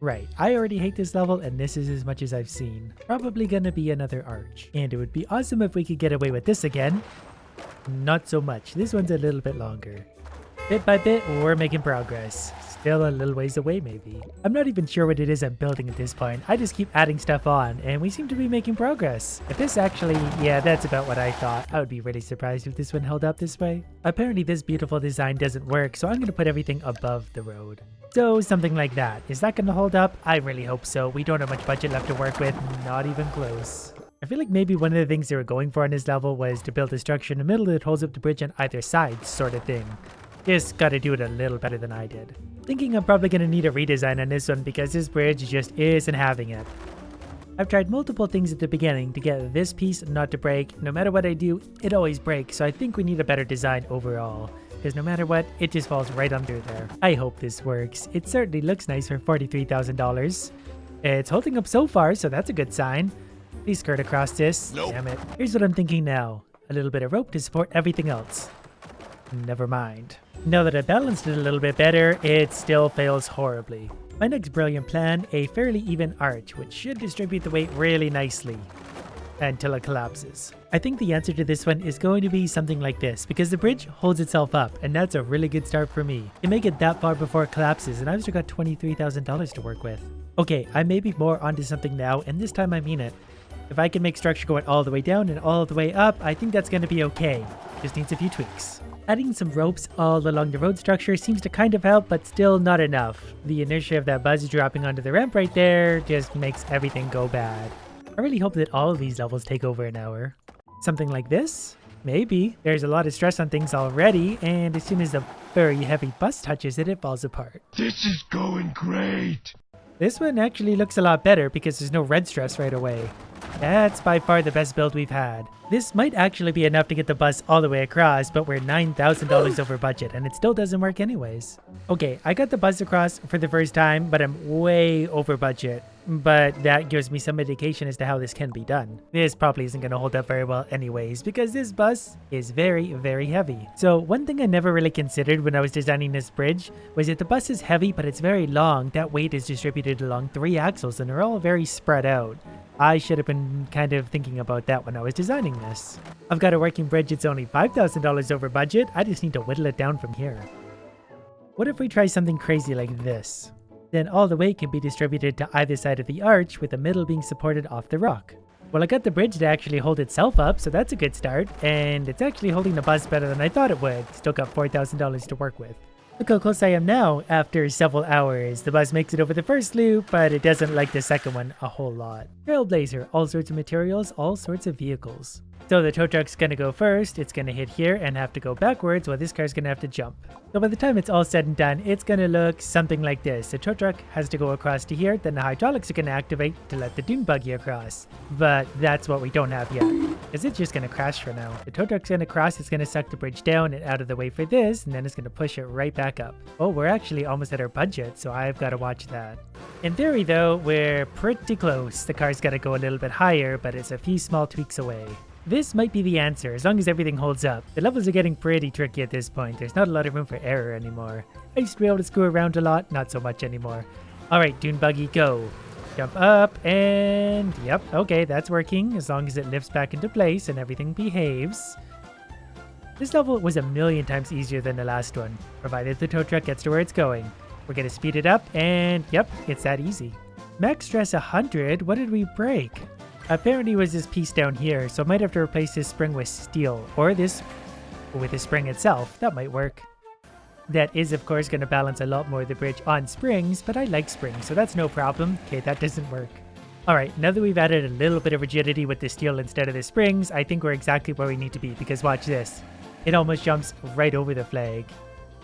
Right, I already hate this level and this is as much as I've seen. Probably gonna be another arch. And it would be awesome if we could get away with this again. Not so much. This one's a little bit longer. Bit by bit, we're making progress. Still a little ways away maybe. I'm not even sure what it is I'm building at this point. I just keep adding stuff on and we seem to be making progress. If this actually, yeah, that's about what I thought. I would be really surprised if this one held up this way. Apparently this beautiful design doesn't work, so I'm going to put everything above the road. So something like that. Is that going to hold up? I really hope so. We don't have much budget left to work with. Not even close. I feel like maybe one of the things they were going for on this level was to build a structure in the middle that holds up the bridge on either side, sort of thing. Just gotta do it a little better than I did. Thinking I'm probably gonna need a redesign on this one because this bridge just isn't having it. I've tried multiple things at the beginning to get this piece not to break. No matter what I do, it always breaks, so I think we need a better design overall. Because no matter what, it just falls right under there. I hope this works. It certainly looks nice for $43,000. It's holding up so far, so that's a good sign. Please skirt across this. Nope. Damn it. Here's what I'm thinking now. A little bit of rope to support everything else. Never mind. Now that I balanced it a little bit better, it still fails horribly. My next brilliant plan, a fairly even arch, which should distribute the weight really nicely until it collapses. I think the answer to this one is going to be something like this, because the bridge holds itself up, and that's a really good start for me. You make it that far before it collapses, and I've still got $23,000 to work with. Okay, I may be more onto something now, and this time I mean it. If I can make structure going all the way down and all the way up, I think that's going to be okay. Just needs a few tweaks. Adding some ropes all along the road structure seems to kind of help, but still not enough. The inertia of that buzz dropping onto the ramp right there just makes everything go bad. I really hope that all of these levels take over an hour. Something like this? Maybe. There's a lot of stress on things already, and as soon as the very heavy bus touches it, it falls apart. This is going great! This one actually looks a lot better because there's no red stress right away. That's by far the best build we've had. This might actually be enough to get the bus all the way across, but we're $9,000 over budget and it still doesn't work anyways. Okay, I got the bus across for the first time, but I'm way over budget. But that gives me some indication as to how this can be done. This probably isn't going to hold up very well anyways, because this bus is very, very heavy. So one thing I never really considered when I was designing this bridge was that the bus is heavy, but it's very long. That weight is distributed along 3 axles and they're all very spread out. I should have been kind of thinking about that when I was designing this. I've got a working bridge that's only $5,000 over budget. I just need to whittle it down from here. What if we try something crazy like this? Then all the weight can be distributed to either side of the arch, with the middle being supported off the rock. Well, I got the bridge to actually hold itself up, so that's a good start, and it's actually holding the bus better than I thought it would. Still got $4,000 to work with. Look how close I am now after several hours. The bus makes it over the first loop, but it doesn't like the second one a whole lot. Trailblazer, all sorts of materials, all sorts of vehicles. So the tow truck's gonna go first, it's gonna hit here and have to go backwards, while this car's gonna have to jump. So by the time it's all said and done, it's gonna look something like this. The tow truck has to go across to here, then the hydraulics are gonna activate to let the dune buggy across. But that's what we don't have yet, because it's just gonna crash for now. The tow truck's gonna cross, it's gonna suck the bridge down and out of the way for this, and then it's gonna push it right back up. Oh, we're actually almost at our budget, so I've gotta watch that. In theory though, we're pretty close. The car's gotta go a little bit higher, but it's a few small tweaks away. This might be the answer, as long as everything holds up. The levels are getting pretty tricky at this point. There's not a lot of room for error anymore. I used to be able to screw around a lot, not so much anymore. Alright, dune buggy, go. Jump up, and yep, okay, that's working, as long as it lifts back into place and everything behaves. This level was a million times easier than the last one, provided the tow truck gets to where it's going. We're gonna speed it up, and yep, it's that easy. Max stress 100, what did we break? Apparently it was this piece down here, so I might have to replace this spring with steel, or this with the spring itself. That might work. That is of course going to balance a lot more of the bridge on springs, but I like springs, so that's no problem. Okay, that doesn't work. Alright, now that we've added a little bit of rigidity with the steel instead of the springs, I think we're exactly where we need to be, because watch this. It almost jumps right over the flag.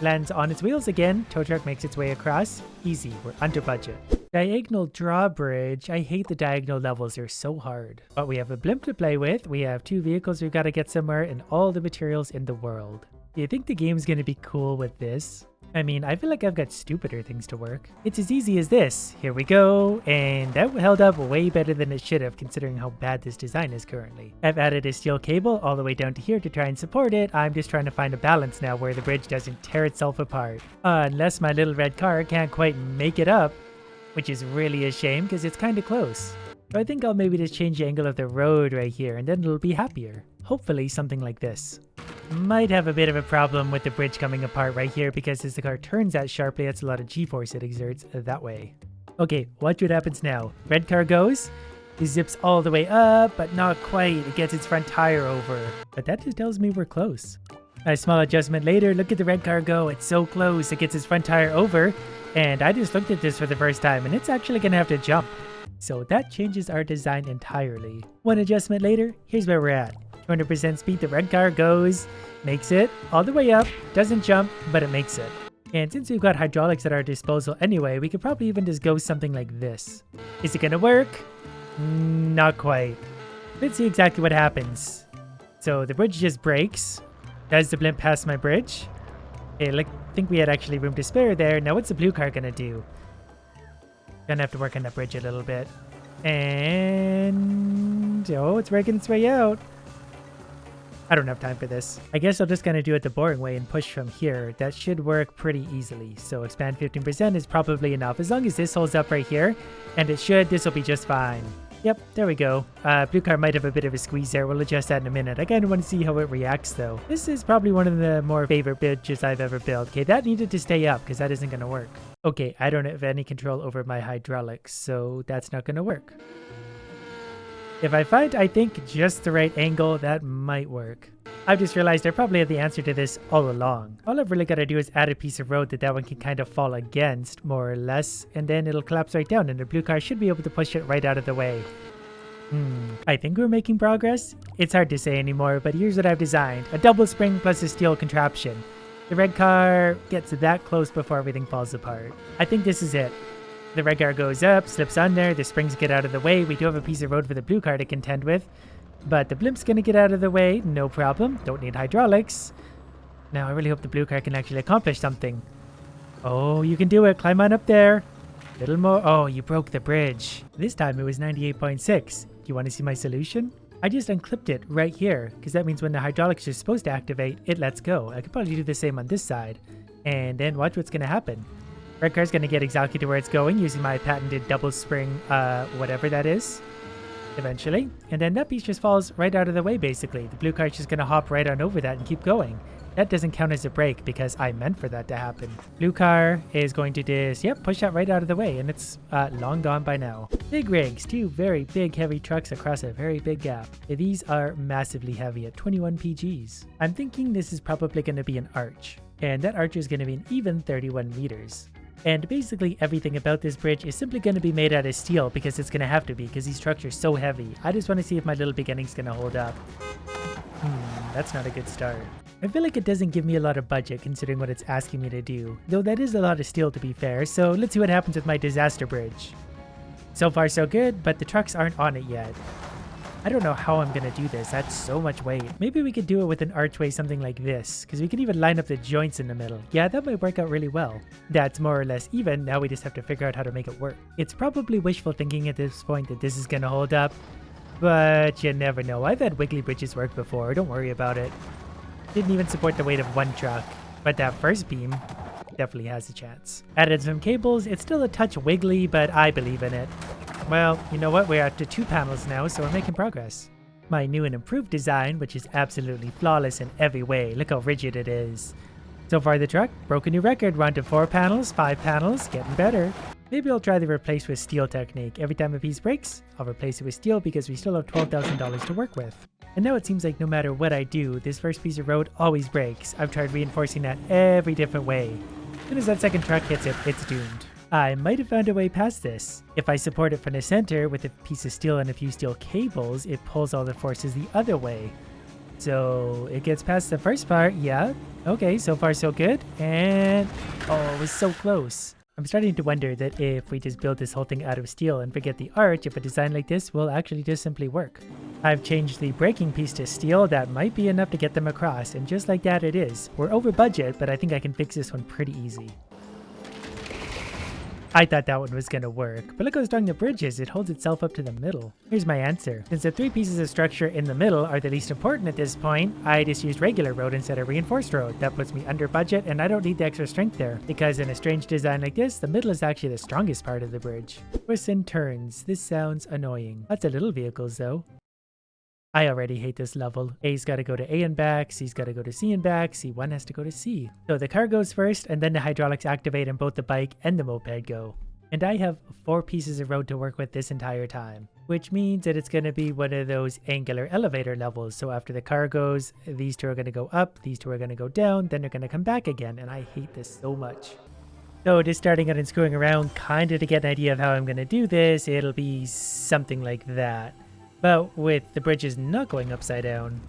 Lands on its wheels again, tow truck makes its way across. Easy, we're under budget. Diagonal drawbridge. I hate the diagonal levels, they're so hard. But we have a blimp to play with, we have 2 vehicles we've got to get somewhere, and all the materials in the world. Do you think the game's gonna be cool with this? I mean, I feel like I've got stupider things to work. It's as easy as this. Here we go, and that held up way better than it should have considering how bad this design is currently. I've added a steel cable all the way down to here to try and support it. I'm just trying to find a balance now where the bridge doesn't tear itself apart. Unless my little red car can't quite make it up. which is really a shame because it's kind of close. So I think I'll maybe just change the angle of the road right here and then it'll be happier. Hopefully something like this. Might have a bit of a problem with the bridge coming apart right here because as the car turns that sharply, that's a lot of G-force it exerts that way. Okay, watch what happens now. Red car goes. It zips all the way up, but not quite. It gets its front tire over. But that just tells me we're close. A small adjustment later, look at the red car go. It's so close. It gets its front tire over. And I just looked at this for the first time, and it's actually going to have to jump. So that changes our design entirely. One adjustment later, here's where we're at. 200% speed, the red car goes, makes it all the way up, doesn't jump, but it makes it. And since we've got hydraulics at our disposal anyway, we could probably even just go something like this. Is it going to work? Not quite. Let's see exactly what happens. So the bridge just breaks. Does the blimp pass my bridge? Okay, I think we had actually room to spare there. Now what's the blue car gonna do? Gonna have to work on that bridge a little bit. And... oh, it's working its way out. I don't have time for this. I guess I'll just gonna do it the boring way and push from here. That should work pretty easily. So expand 15% is probably enough. As long as this holds up right here, and it should, this will be just fine. Yep, there we go. Blue car might have a bit of a squeeze there. We'll adjust that in a minute. I kind of want to see how it reacts though. This is probably one of the more favorite bridges I've ever built. Okay, that needed to stay up because that isn't going to work. Okay, I don't have any control over my hydraulics, so that's not going to work. If I find, I think, just the right angle, that might work. I've just realized I probably have the answer to this all along. All I've really got to do is add a piece of road that one can kind of fall against, more or less, and then it'll collapse right down and the blue car should be able to push it right out of the way. I think we're making progress. It's hard to say anymore, but here's what I've designed. A double spring plus a steel contraption. The red car gets that close before everything falls apart. I think this is it. The red car goes up, slips on there, the springs get out of the way. We do have a piece of road for the blue car to contend with. But the blimp's gonna get out of the way, no problem. Don't need hydraulics. Now I really hope the blue car can actually accomplish something. Oh, you can do it. Climb on up there. Little more. Oh, you broke the bridge. This time it was 98.6. Do you want to see my solution? I just unclipped it right here, because that means when the hydraulics are supposed to activate, it lets go. I could probably do the same on this side. And then watch what's gonna happen. Red car's gonna get exactly to where it's going using my patented double spring, whatever that is. Eventually. And then that piece just falls right out of the way, basically. The blue car's just gonna hop right on over that and keep going. That doesn't count as a brake because I meant for that to happen. Blue car is going to just, yep, push that right out of the way, and it's long gone by now. Big rigs, two very big heavy trucks across a very big gap. These are massively heavy at 21 PGs. I'm thinking this is probably going to be an arch, and that arch is going to be an even 31 meters. And basically everything about this bridge is simply going to be made out of steel because it's going to have to be because these trucks are so heavy. I just want to see if my little beginning's going to hold up. That's not a good start. I feel like it doesn't give me a lot of budget considering what it's asking me to do, though that is a lot of steel to be fair, so let's see what happens with my disaster bridge. So far so good, but the trucks aren't on it yet. I don't know how I'm gonna do this, that's so much weight. Maybe we could do it with an archway, something like this, because we can even line up the joints in the middle. Yeah, that might work out really well. That's more or less even, now we just have to figure out how to make it work. It's probably wishful thinking at this point that this is gonna hold up, but you never know. I've had wiggly bridges work before, don't worry about it. Didn't even support the weight of one truck, but that first beam definitely has a chance. Added some cables, it's still a touch wiggly, but I believe in it. Well, you know what, we're up to 2 panels now, so we're making progress. My new and improved design, which is absolutely flawless in every way, look how rigid it is. So far the truck, broke a new record, we're on to 4 panels, 5 panels, getting better. Maybe I'll try the replace with steel technique. Every time a piece breaks, I'll replace it with steel because we still have $12,000 to work with. And now it seems like no matter what I do, this first piece of road always breaks. I've tried reinforcing that every different way. As soon as that second truck hits it, it's doomed. I might have found a way past this. If I support it from the center with a piece of steel and a few steel cables, it pulls all the forces the other way. So it gets past the first part, yeah. Okay, so far so good. And oh, it was so close. I'm starting to wonder that if we just build this whole thing out of steel and forget the arch, if a design like this will actually just simply work. I've changed the braking piece to steel. That might be enough to get them across, and just like that it is. We're over budget, but I think I can fix this one pretty easy. I thought that one was gonna work, but look how strong the bridge is. It holds itself up to the middle. Here's my answer. Since the 3 pieces of structure in the middle are the least important at this point, I just used regular road instead of reinforced road. That puts me under budget, and I don't need the extra strength there, because in a strange design like this, the middle is actually the strongest part of the bridge. Twists and turns. This sounds annoying. Lots of little vehicles though. I already hate this level. A's gotta go to A and back, C's gotta go to C and back, C1 has to go to C. So the car goes first, and then the hydraulics activate and both the bike and the moped go. And I have 4 pieces of road to work with this entire time, which means that it's gonna be one of those angular elevator levels. So after the car goes, these 2 are gonna go up, these 2 are gonna go down, then they're gonna come back again, and I hate this so much. So just starting out and screwing around, kinda to get an idea of how I'm gonna do this, it'll be something like that. But with the bridges not going upside down.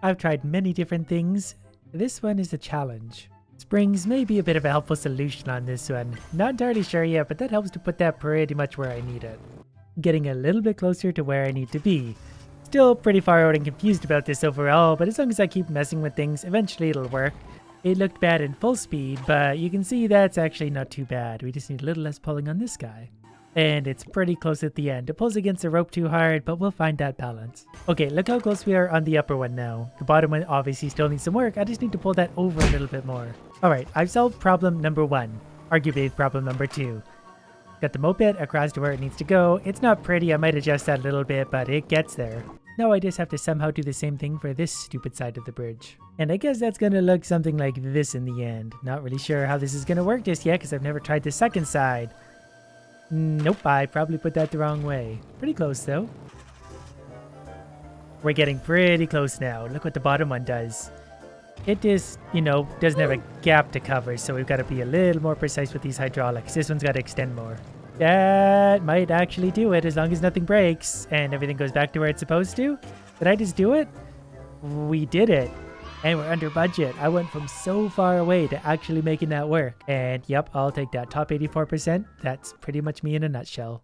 I've tried many different things. This one is a challenge. Springs may be a bit of a helpful solution on this one. Not entirely sure yet, but that helps to put that pretty much where I need it. Getting a little bit closer to where I need to be. Still pretty far out and confused about this overall, but as long as I keep messing with things, eventually it'll work. It looked bad in full speed, but you can see that's actually not too bad. We just need a little less pulling on this guy. And it's pretty close at the end. It pulls against the rope too hard, but we'll find that balance. Okay, look how close we are on the upper one now. The bottom one obviously still needs some work. I just need to pull that over a little bit more. Alright, I've solved problem number 1. Arguably problem number 2. Got the moped across to where it needs to go. It's not pretty, I might adjust that a little bit, but it gets there. Now I just have to somehow do the same thing for this stupid side of the bridge. And I guess that's gonna look something like this in the end. Not really sure how this is gonna work just yet, because I've never tried the second side. Nope, I probably put that the wrong way. Pretty close though. We're getting pretty close now. Look what the bottom one does. It just, doesn't have a gap to cover, so we've got to be a little more precise with these hydraulics. This one's got to extend more. That might actually do it as long as nothing breaks and everything goes back to where it's supposed to. Did I just do it? We did it. And we're under budget. I went from so far away to actually making that work. And yep, I'll take that top 84%. That's pretty much me in a nutshell.